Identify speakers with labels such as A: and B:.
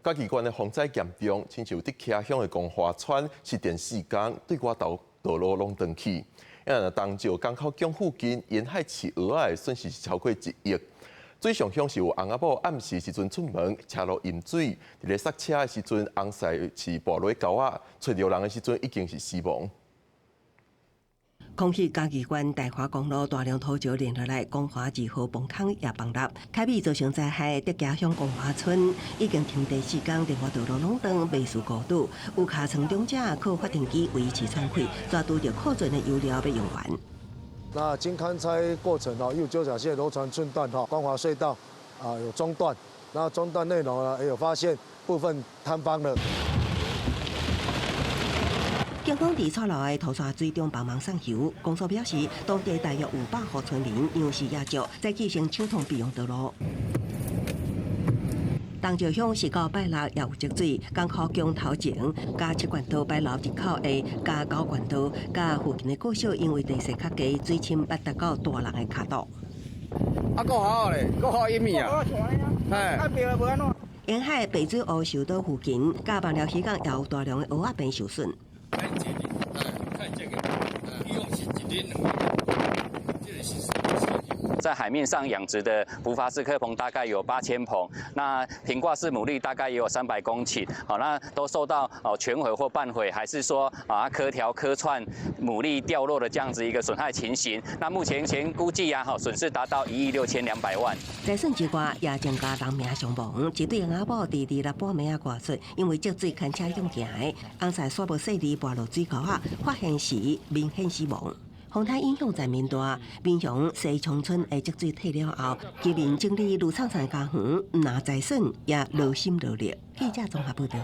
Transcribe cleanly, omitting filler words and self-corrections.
A: 嘉义县的风灾严重，亲像伫溪乡的光华村是电4天，对外道路拢断去。东石港口港附近沿海饲蚵仔的损失超过1亿。水上乡是有翁仔某暗时时阵出门，车路淹水，伫咧塞车的时阵，翁婿是跋落沟仔，找着人的时阵已经是死亡。
B: 讲起嘉义县大华公路大量土石连落来，光华2号崩坑也崩塌，凯美造成灾害的家乡光华村已经停第4天，连外道路拢断，未受孤堵。有卡层中者靠发电机维持喘气，抓拄着库存的油料要用完。
C: 那经勘拆过程又九甲线螺船寸断光华隧道有中断，那中断内容也有发现部分坍方了。
B: 警方伫错路的土沙水中帮忙送油，公所表示，当地大约500户村民粮食也足，再进行抢通备用道路。东石乡是到拜六也有积水，港口江头前加7管道拜六入口下加9管道，加附近的国小因为地势较低，水深捌达到大人的脚肚。
D: 够好咧，够好1米啊！哎，
B: 沿海北水湖受到附近，加网寮溪港也有大量的蚵仔边受损。
E: 在海面上养殖的福法式科棚大概有8000棚，那平挂式牡蛎大概也有300公顷，好，那都受到全毁或半毁，还是说颗条磕串牡蛎掉落的这样子一个损害情形。那目前估计损失达到1亿6200万。
B: 再算之外，也增加人命伤亡，一对翁仔某伫2日半暝挂出，因为积水牵车用行的，翁婿煞无细里滑落水沟啊，发现时明显死亡。风台影响在面大，民雄西昌村的积水退了后，居民整理卢灿灿家园，唔拿财损，也劳心劳力。记者综合报道。